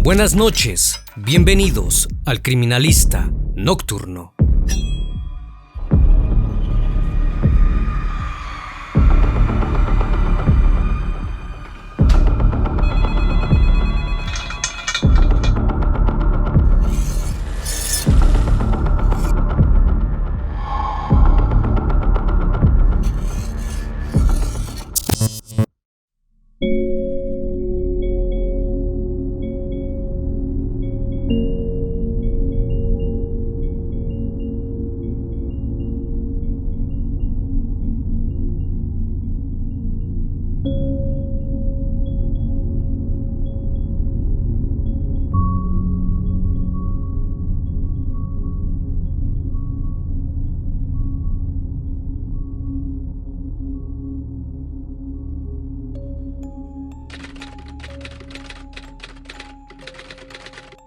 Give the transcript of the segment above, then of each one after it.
Buenas noches, bienvenidos al Criminalista Nocturno.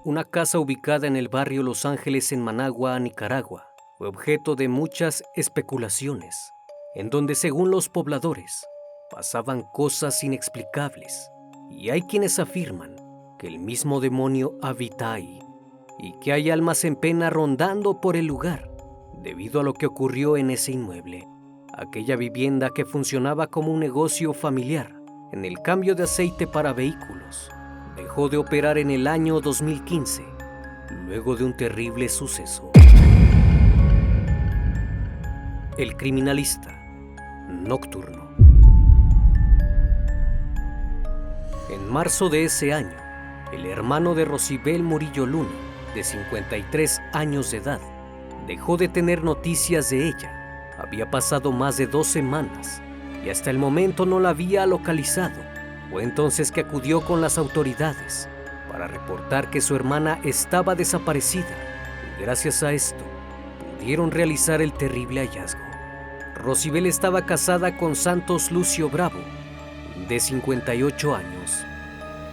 Una casa ubicada en el barrio Los Ángeles en Managua, Nicaragua, fue objeto de muchas especulaciones, en donde según los pobladores pasaban cosas inexplicables, y hay quienes afirman que el mismo demonio habita ahí y que hay almas en pena rondando por el lugar debido a lo que ocurrió en ese inmueble, aquella vivienda que funcionaba como un negocio familiar en el cambio de aceite para vehículos. Dejó de operar en el año 2015, luego de un terrible suceso. El Criminalista Nocturno. En marzo de ese año, el hermano de Rosibel Murillo Luna, de 53 años de edad, dejó de tener noticias de ella. Había pasado más de 2 semanas y hasta el momento no la había localizado. Fue entonces que acudió con las autoridades para reportar que su hermana estaba desaparecida, y gracias a esto pudieron realizar el terrible hallazgo. Rosibel estaba casada con Santos Lucio Bravo, de 58 años.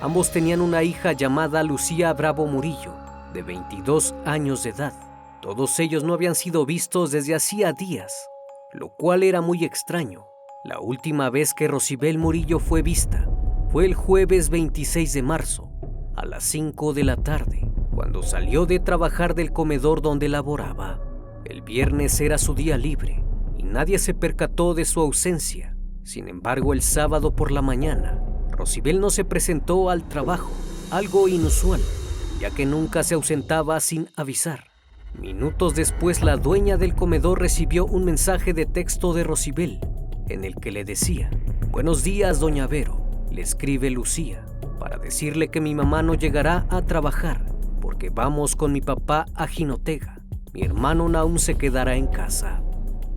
Ambos tenían una hija llamada Lucía Bravo Murillo, de 22 años de edad. Todos ellos no habían sido vistos desde hacía días, lo cual era muy extraño. La última vez que Rosibel Murillo fue vista fue el jueves 26 de marzo, a las 5 de la tarde, cuando salió de trabajar del comedor donde laboraba. El viernes era su día libre y nadie se percató de su ausencia. Sin embargo, el sábado por la mañana, Rosibel no se presentó al trabajo, algo inusual, ya que nunca se ausentaba sin avisar. Minutos después, la dueña del comedor recibió un mensaje de texto de Rosibel, en el que le decía: «Buenos días, doña Vero. Le escribe Lucía para decirle que mi mamá no llegará a trabajar porque vamos con mi papá a Jinotega. Mi hermano Nahum se quedará en casa».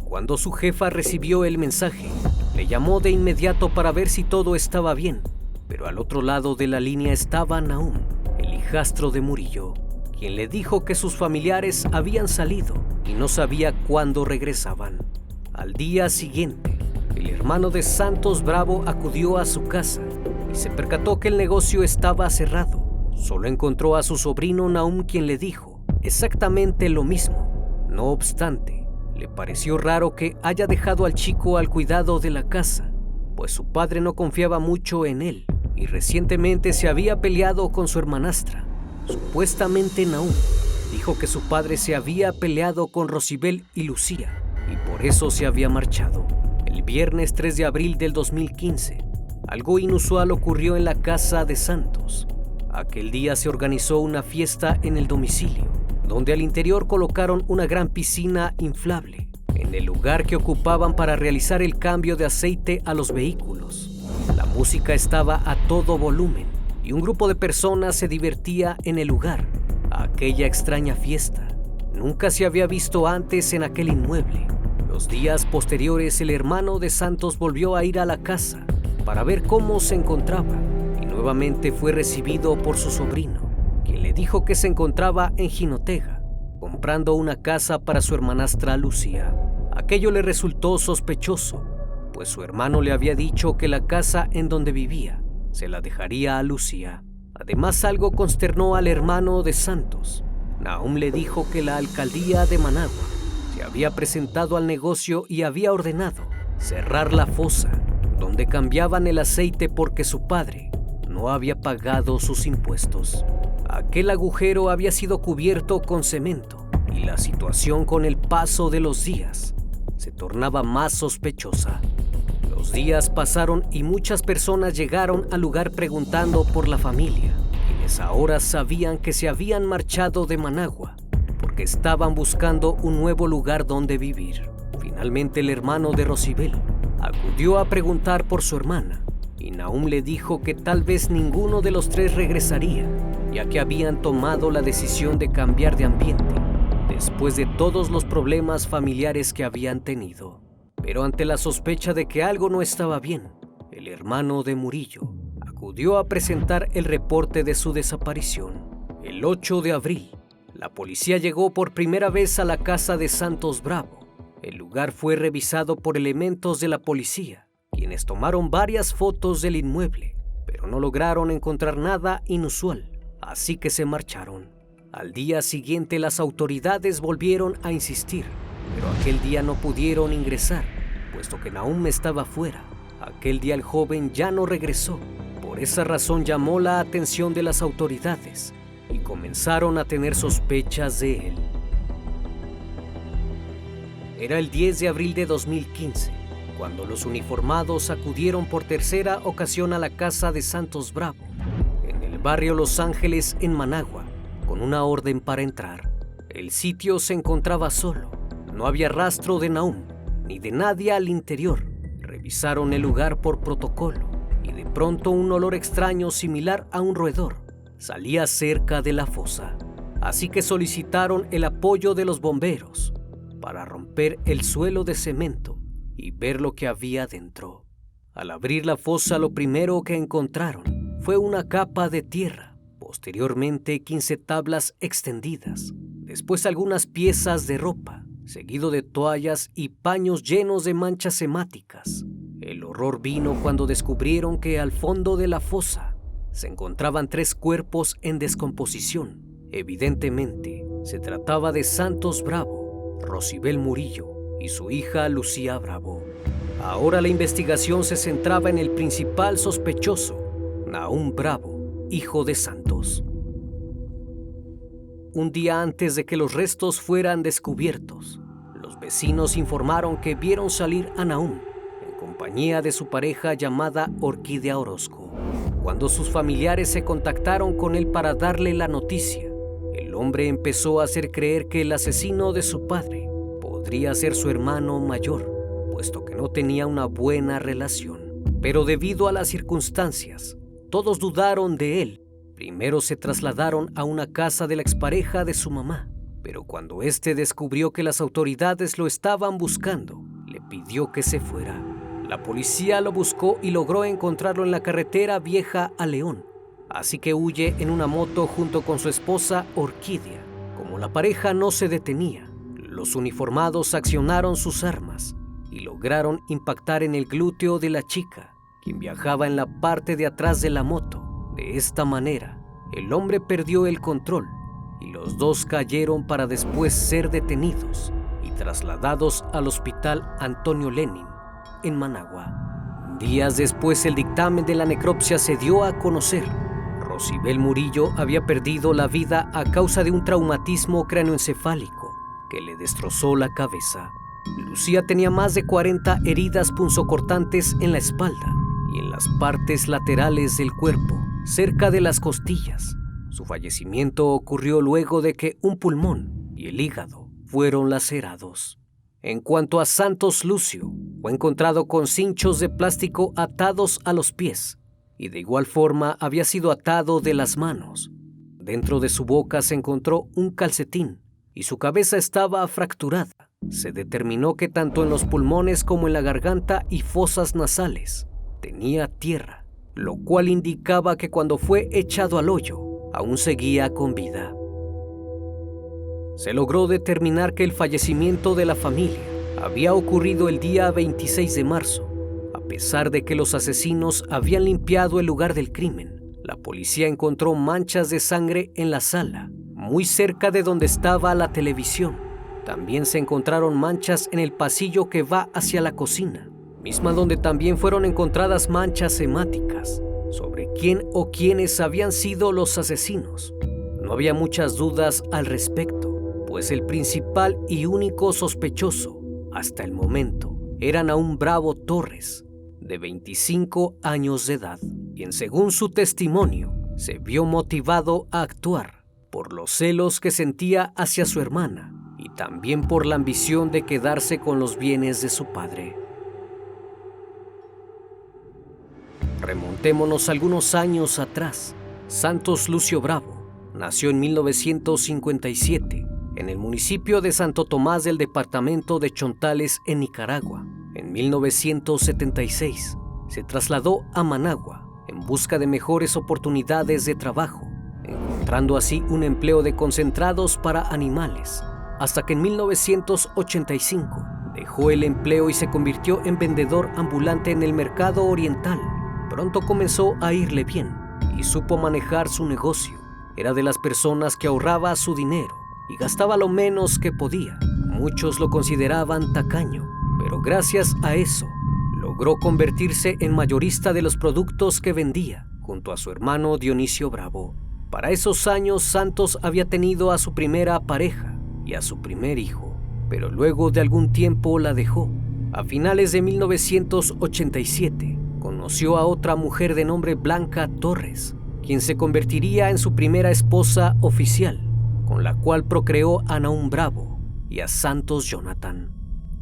Cuando su jefa recibió el mensaje, le llamó de inmediato para ver si todo estaba bien, pero al otro lado de la línea estaba Nahum, el hijastro de Murillo, quien le dijo que sus familiares habían salido y no sabía cuándo regresaban. Al día siguiente, el hermano de Santos Bravo acudió a su casa y se percató que el negocio estaba cerrado. Solo encontró a su sobrino Nahum, quien le dijo exactamente lo mismo. No obstante, le pareció raro que haya dejado al chico al cuidado de la casa, pues su padre no confiaba mucho en él y recientemente se había peleado con su hermanastra. Supuestamente Nahum dijo que su padre se había peleado con Rosibel y Lucía y por eso se había marchado. El viernes 3 de abril del 2015, algo inusual ocurrió en la casa de Santos. Aquel día se organizó una fiesta en el domicilio, donde al interior colocaron una gran piscina inflable, en el lugar que ocupaban para realizar el cambio de aceite a los vehículos. La música estaba a todo volumen y un grupo de personas se divertía en el lugar. Aquella extraña fiesta nunca se había visto antes en aquel inmueble. Los días posteriores, el hermano de Santos volvió a ir a la casa para ver cómo se encontraba y nuevamente fue recibido por su sobrino, quien le dijo que se encontraba en Jinotega, comprando una casa para su hermanastra Lucía. Aquello le resultó sospechoso, pues su hermano le había dicho que la casa en donde vivía se la dejaría a Lucía. Además, algo consternó al hermano de Santos. Nahum le dijo que la alcaldía de Managua se había presentado al negocio y había ordenado cerrar la fosa donde cambiaban el aceite porque su padre no no había pagado sus impuestos. Aquel agujero había sido cubierto con cemento y la situación con el paso de los días se tornaba más sospechosa. Los días pasaron y muchas personas llegaron al lugar preguntando por la familia, quienes ahora sabían que se habían marchado de Managua porque estaban buscando un nuevo lugar donde vivir. Finalmente el hermano de Rosibel acudió a preguntar por su hermana y Nahum le dijo que tal vez ninguno de los tres regresaría, ya que habían tomado la decisión de cambiar de ambiente después de todos los problemas familiares que habían tenido. Pero ante la sospecha de que algo no estaba bien, el hermano de Murillo acudió a presentar el reporte de su desaparición. El 8 de abril, la policía llegó por primera vez a la casa de Santos Bravo. El lugar fue revisado por elementos de la policía, quienes tomaron varias fotos del inmueble, pero no lograron encontrar nada inusual, así que se marcharon. Al día siguiente las autoridades volvieron a insistir, pero aquel día no pudieron ingresar, puesto que Nahum estaba fuera. Aquel día el joven ya no regresó. Por esa razón llamó la atención de las autoridades y comenzaron a tener sospechas de él. Era el 10 de abril de 2015, cuando los uniformados acudieron por tercera ocasión a la casa de Santos Bravo, en el barrio Los Ángeles, en Managua, con una orden para entrar. El sitio se encontraba solo. No había rastro de Nahum, ni de nadie al interior. Revisaron el lugar por protocolo y de pronto un olor extraño similar a un roedor salía cerca de la fosa. Así que solicitaron el apoyo de los bomberos para romper el suelo de cemento y ver lo que había dentro. Al abrir la fosa, lo primero que encontraron fue una capa de tierra, posteriormente 15 tablas extendidas, después algunas piezas de ropa, seguido de toallas y paños llenos de manchas hemáticas. El horror vino cuando descubrieron que al fondo de la fosa se encontraban 3 cuerpos en descomposición. Evidentemente, se trataba de Santos Bravo, Rosibel Murillo y su hija Lucía Bravo. Ahora la investigación se centraba en el principal sospechoso, Nahum Bravo, hijo de Santos. Un día antes de que los restos fueran descubiertos, los vecinos informaron que vieron salir a Nahum en compañía de su pareja llamada Orquídea Orozco. Cuando sus familiares se contactaron con él para darle la noticia, el hombre empezó a hacer creer que el asesino de su padre podría ser su hermano mayor, puesto que no tenía una buena relación. Pero debido a las circunstancias, todos dudaron de él. Primero se trasladaron a una casa de la expareja de su mamá, pero cuando éste descubrió que las autoridades lo estaban buscando, le pidió que se fuera. La policía lo buscó y logró encontrarlo en la carretera vieja a León, así que huye en una moto junto con su esposa Orquídea. Como la pareja no se detenía, los uniformados accionaron sus armas y lograron impactar en el glúteo de la chica, quien viajaba en la parte de atrás de la moto. De esta manera, el hombre perdió el control y los dos cayeron para después ser detenidos y trasladados al Hospital Antonio Lenin, en Managua. Días después, el dictamen de la necropsia se dio a conocer. Rosibel Murillo había perdido la vida a causa de un traumatismo cráneoencefálico que le destrozó la cabeza. Lucía tenía más de 40 heridas punzocortantes en la espalda y en las partes laterales del cuerpo, cerca de las costillas. Su fallecimiento ocurrió luego de que un pulmón y el hígado fueron lacerados. En cuanto a Santos Lucio, fue encontrado con cinchos de plástico atados a los pies y de igual forma había sido atado de las manos. Dentro de su boca se encontró un calcetín y su cabeza estaba fracturada. Se determinó que tanto en los pulmones como en la garganta y fosas nasales tenía tierra, lo cual indicaba que cuando fue echado al hoyo, aún seguía con vida. Se logró determinar que el fallecimiento de la familia había ocurrido el día 26 de marzo. A pesar de que los asesinos habían limpiado el lugar del crimen, la policía encontró manchas de sangre en la sala, muy cerca de donde estaba la televisión. También se encontraron manchas en el pasillo que va hacia la cocina, misma donde también fueron encontradas manchas hemáticas. Sobre quién o quiénes habían sido los asesinos. No había muchas dudas al respecto, pues el principal y único sospechoso, hasta el momento, era Nahum Bravo Torres, de 25 años de edad, quien según su testimonio se vio motivado a actuar por los celos que sentía hacia su hermana y también por la ambición de quedarse con los bienes de su padre. Remontémonos algunos años atrás. Santos Lucio Bravo nació en 1957 en el municipio de Santo Tomás del departamento de Chontales, en Nicaragua. En 1976 se trasladó a Managua en busca de mejores oportunidades de trabajo, encontrando así un empleo de concentrados para animales, hasta que en 1985 dejó el empleo y se convirtió en vendedor ambulante en el mercado oriental. Pronto comenzó a irle bien y supo manejar su negocio. Era de las personas que ahorraba su dinero y gastaba lo menos que podía. Muchos lo consideraban tacaño, pero gracias a eso logró convertirse en mayorista de los productos que vendía, junto a su hermano Dionisio Bravo. Para esos años, Santos había tenido a su primera pareja y a su primer hijo, pero luego de algún tiempo la dejó. A finales de 1987, conoció a otra mujer de nombre Blanca Torres, quien se convertiría en su primera esposa oficial, con la cual procreó a Nahum Bravo y a Santos Jonathan.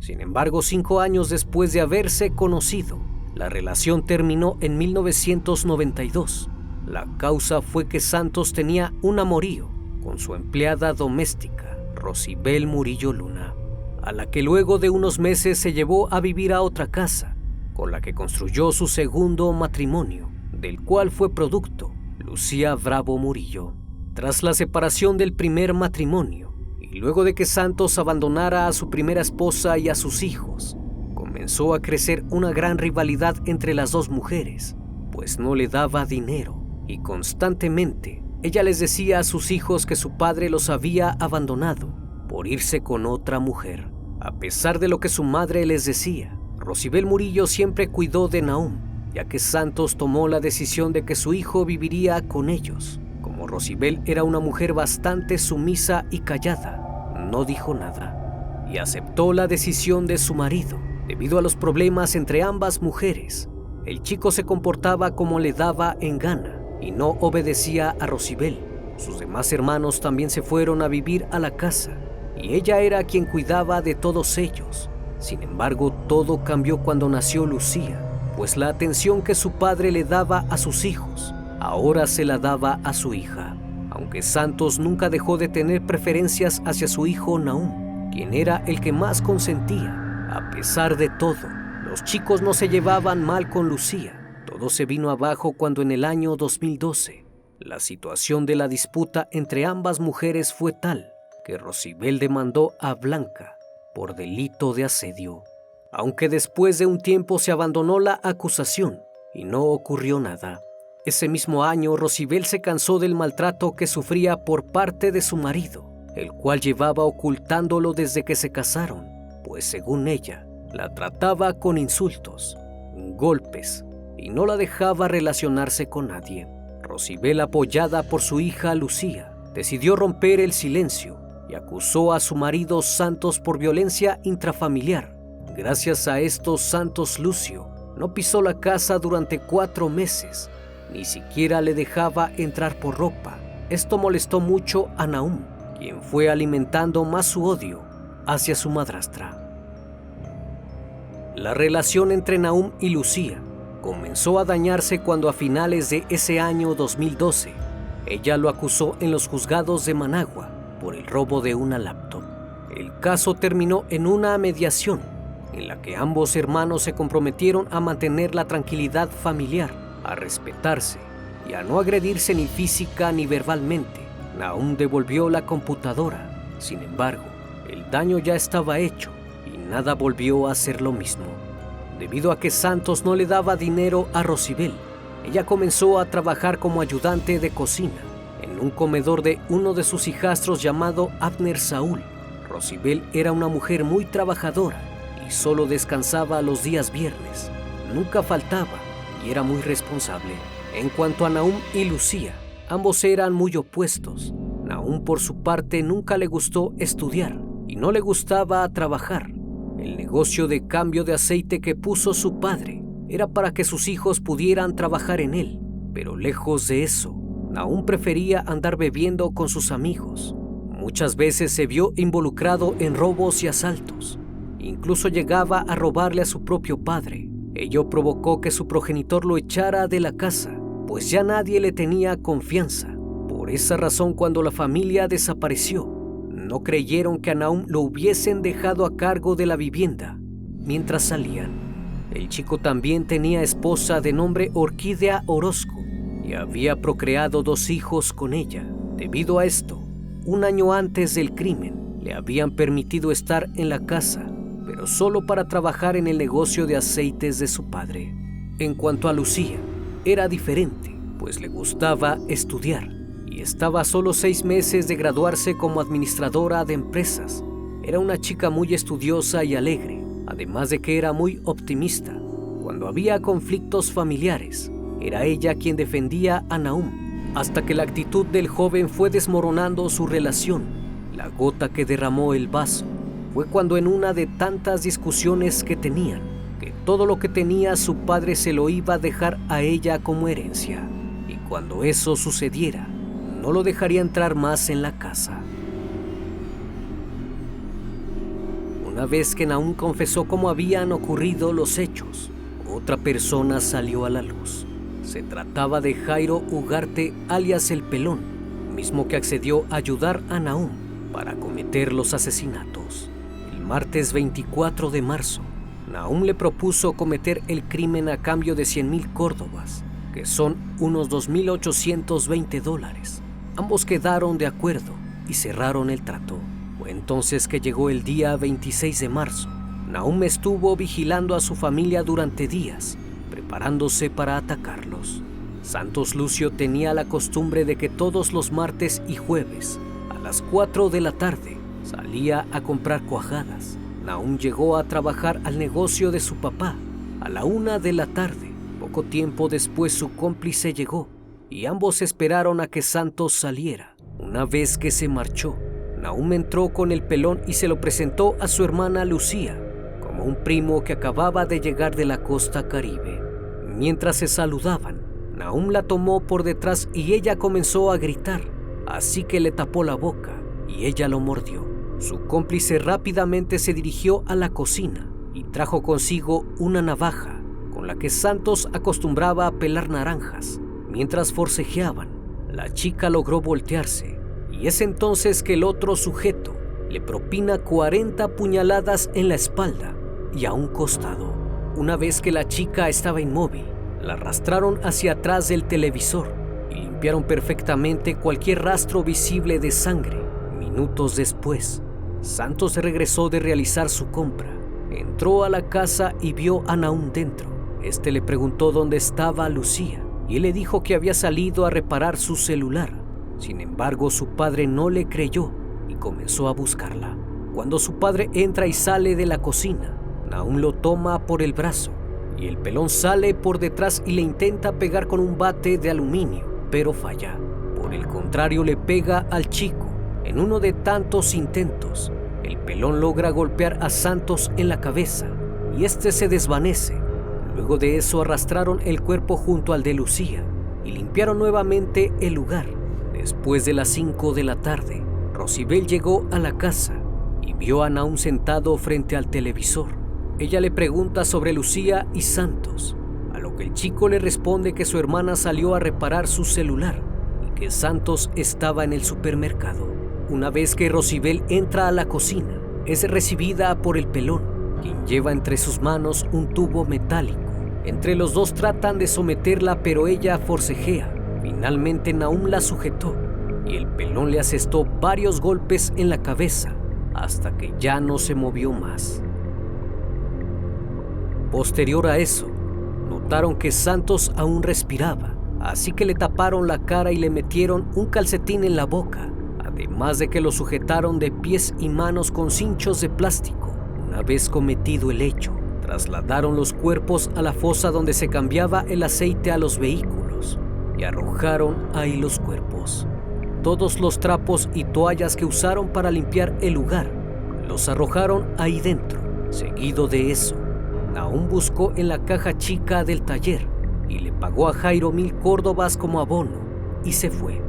Sin embargo, 5 años después de haberse conocido, la relación terminó en 1992. La causa fue que Santos tenía un amorío con su empleada doméstica, Rosibel Murillo Luna, a la que luego de unos meses se llevó a vivir a otra casa, con la que construyó su segundo matrimonio, del cual fue producto Lucía Bravo Murillo. Tras la separación del primer matrimonio, y luego de que Santos abandonara a su primera esposa y a sus hijos, comenzó a crecer una gran rivalidad entre las dos mujeres, pues no le daba dinero, y constantemente ella les decía a sus hijos que su padre los había abandonado por irse con otra mujer. A pesar de lo que su madre les decía, Rosibel Murillo siempre cuidó de Nahum, ya que Santos tomó la decisión de que su hijo viviría con ellos. Como Rosibel era una mujer bastante sumisa y callada, no dijo nada y aceptó la decisión de su marido. Debido a los problemas entre ambas mujeres, el chico se comportaba como le daba en gana y no obedecía a Rosibel. Sus demás hermanos también se fueron a vivir a la casa y ella era quien cuidaba de todos ellos. Sin embargo, todo cambió cuando nació Lucía, pues la atención que su padre le daba a sus hijos, ahora se la daba a su hija. Aunque Santos nunca dejó de tener preferencias hacia su hijo Nahum, quien era el que más consentía. A pesar de todo, los chicos no se llevaban mal con Lucía. Todo se vino abajo cuando en el año 2012, la situación de la disputa entre ambas mujeres fue tal que Rosibel demandó a Blanca por delito de asedio, aunque después de un tiempo se abandonó la acusación y no ocurrió nada. Ese mismo año, Rosibel se cansó del maltrato que sufría por parte de su marido, el cual llevaba ocultándolo desde que se casaron, pues según ella, la trataba con insultos, golpes y no la dejaba relacionarse con nadie. Rosibel, apoyada por su hija Lucía, decidió romper el silencio y acusó a su marido Santos por violencia intrafamiliar. Gracias a esto, Santos Lucio no pisó la casa durante 4 meses, ni siquiera le dejaba entrar por ropa. Esto molestó mucho a Nahum, quien fue alimentando más su odio hacia su madrastra. La relación entre Nahum y Lucía comenzó a dañarse cuando a finales de ese año 2012, ella lo acusó en los juzgados de Managua por el robo de una laptop. El caso terminó en una mediación en la que ambos hermanos se comprometieron a mantener la tranquilidad familiar, a respetarse y a no agredirse ni física ni verbalmente. Nahum devolvió la computadora. Sin embargo, el daño ya estaba hecho y nada volvió a ser lo mismo. Debido a que Santos no le daba dinero a Rosibel, ella comenzó a trabajar como ayudante de cocina en un comedor de uno de sus hijastros llamado Abner Saúl. Rosibel era una mujer muy trabajadora y solo descansaba los días viernes. Nunca faltaba y era muy responsable. En cuanto a Nahum y Lucía, ambos eran muy opuestos. Nahum, por su parte, nunca le gustó estudiar y no le gustaba trabajar. El negocio de cambio de aceite que puso su padre era para que sus hijos pudieran trabajar en él, pero lejos de eso, Nahum prefería andar bebiendo con sus amigos. Muchas veces se vio involucrado en robos y asaltos. Incluso llegaba a robarle a su propio padre. Ello provocó que su progenitor lo echara de la casa, pues ya nadie le tenía confianza. Por esa razón, cuando la familia desapareció, no creyeron que a Nahum lo hubiesen dejado a cargo de la vivienda mientras salían. El chico también tenía esposa de nombre Orquídea Orozco y había procreado 2 hijos con ella. Debido a esto, un año antes del crimen, le habían permitido estar en la casa, pero solo para trabajar en el negocio de aceites de su padre. En cuanto a Lucía, era diferente, pues le gustaba estudiar y estaba a solo 6 meses de graduarse como administradora de empresas. Era una chica muy estudiosa y alegre, además de que era muy optimista. Cuando había conflictos familiares, era ella quien defendía a Nahum, hasta que la actitud del joven fue desmoronando su relación. La gota que derramó el vaso fue cuando, en una de tantas discusiones que tenían, que todo lo que tenía su padre se lo iba a dejar a ella como herencia, y cuando eso sucediera, no lo dejaría entrar más en la casa. Una vez que Nahum confesó cómo habían ocurrido los hechos, otra persona salió a la luz. Se trataba de Jairo Ugarte, alias El Pelón, mismo que accedió a ayudar a Nahum para cometer los asesinatos. El martes 24 de marzo, Nahum le propuso cometer el crimen a cambio de 100,000 córdobas, que son unos $2,820. Ambos quedaron de acuerdo y cerraron el trato. Fue entonces que llegó el día 26 de marzo. Nahum estuvo vigilando a su familia durante días, preparándose para atacarlos. Santos Lucio tenía la costumbre de que todos los martes y jueves, a las 4 de la tarde, salía a comprar cuajadas. Nahum llegó a trabajar al negocio de su papá a la 1 de la tarde. Poco tiempo después, su cómplice llegó y ambos esperaron a que Santos saliera. Una vez que se marchó, Nahum entró con El Pelón y se lo presentó a su hermana Lucía como un primo que acababa de llegar de la costa caribe. Mientras se saludaban, Nahum la tomó por detrás y ella comenzó a gritar, así que le tapó la boca y ella lo mordió. Su cómplice rápidamente se dirigió a la cocina y trajo consigo una navaja con la que Santos acostumbraba a pelar naranjas. Mientras forcejeaban, la chica logró voltearse y es entonces que el otro sujeto le propina 40 puñaladas en la espalda y a un costado. Una vez que la chica estaba inmóvil, la arrastraron hacia atrás del televisor y limpiaron perfectamente cualquier rastro visible de sangre. Minutos después, Santos regresó de realizar su compra. Entró a la casa y vio a Nahum dentro. Este le preguntó dónde estaba Lucía y él le dijo que había salido a reparar su celular. Sin embargo, su padre no le creyó y comenzó a buscarla. Cuando su padre entra y sale de la cocina, Nahum lo toma por el brazo y El Pelón sale por detrás y le intenta pegar con un bate de aluminio, pero falla. Por el contrario, le pega al chico. En uno de tantos intentos, El Pelón logra golpear a Santos en la cabeza y este se desvanece. Luego de eso, arrastraron el cuerpo junto al de Lucía y limpiaron nuevamente el lugar. Después de las 5 de la tarde, Rosibel llegó a la casa y vio a Nahum sentado frente al televisor. Ella le pregunta sobre Lucía y Santos, a lo que el chico le responde que su hermana salió a reparar su celular y que Santos estaba en el supermercado. Una vez que Rosibel entra a la cocina, es recibida por El Pelón, quien lleva entre sus manos un tubo metálico. Entre los dos tratan de someterla, pero ella forcejea. Finalmente Nahum la sujetó y El Pelón le asestó varios golpes en la cabeza hasta que ya no se movió más. Posterior a eso, notaron que Santos aún respiraba, así que le taparon la cara y le metieron un calcetín en la boca, además de que lo sujetaron de pies y manos con cinchos de plástico. Una vez cometido el hecho, trasladaron los cuerpos a la fosa donde se cambiaba el aceite a los vehículos. y arrojaron ahí los cuerpos. Todos los trapos y toallas que usaron para limpiar el lugar los arrojaron ahí dentro. Seguido de eso, Nahum buscó en la caja chica del taller y le pagó a Jairo 1000 córdobas como abono y se fue.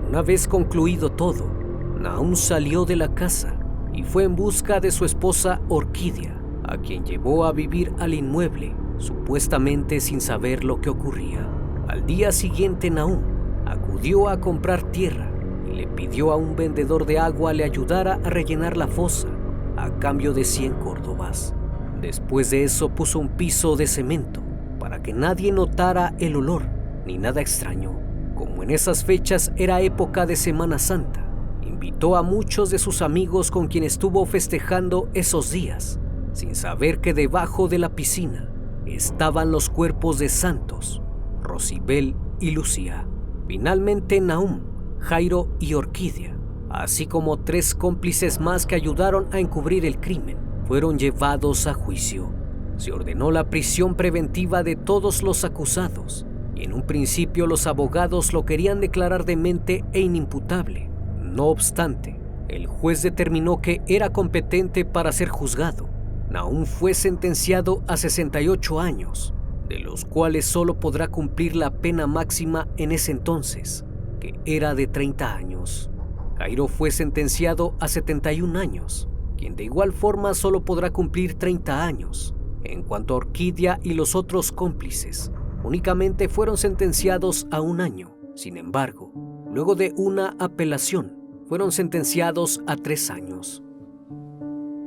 Una vez concluido todo, Nahum salió de la casa y fue en busca de su esposa Orquídea, a quien llevó a vivir al inmueble, supuestamente sin saber lo que ocurría. Al día siguiente, Nahum acudió a comprar tierra y le pidió a un vendedor de agua le ayudara a rellenar la fosa a cambio de 100 córdobas. Después de eso puso un piso de cemento para que nadie notara el olor ni nada extraño. Como en esas fechas era época de Semana Santa, invitó a muchos de sus amigos con quienes estuvo festejando esos días, sin saber que debajo de la piscina estaban los cuerpos de Santos, Rosibel y Lucía. Finalmente Nahum, Jairo y Orquídea, así como 3 cómplices más que ayudaron a encubrir el crimen, fueron llevados a juicio. Se ordenó la prisión preventiva de todos los acusados y en un principio los abogados lo querían declarar demente e inimputable. No obstante, el juez determinó que era competente para ser juzgado. Nahum fue sentenciado a 68 años, de los cuales solo podrá cumplir la pena máxima en ese entonces, que era de 30 años. Jairo fue sentenciado a 71 años, quien de igual forma solo podrá cumplir 30 años. En cuanto a Orquídea y los otros cómplices, únicamente fueron sentenciados a 1 año. Sin embargo, luego de una apelación, fueron sentenciados a 3 años.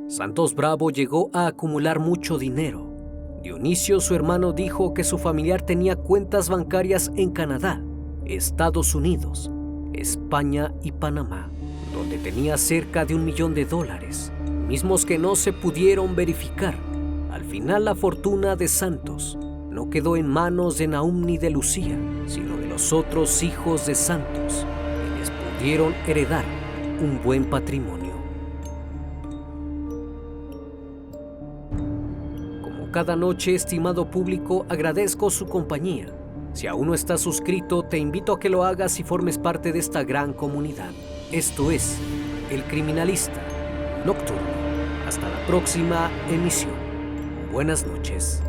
Santos Bravo llegó a acumular mucho dinero. Dionisio, su hermano, dijo que su familiar tenía cuentas bancarias en Canadá, Estados Unidos, España y Panamá, donde tenía cerca de $1 millón, mismos que no se pudieron verificar. Al final, la fortuna de Santos no quedó en manos de Nahum ni de Lucía, sino de los otros hijos de Santos, quienes pudieron heredar un buen patrimonio. Como cada noche, estimado público, agradezco su compañía. Si aún no estás suscrito, te invito a que lo hagas y formes parte de esta gran comunidad. Esto es El Criminalista Nocturno. Hasta la próxima emisión. Buenas noches.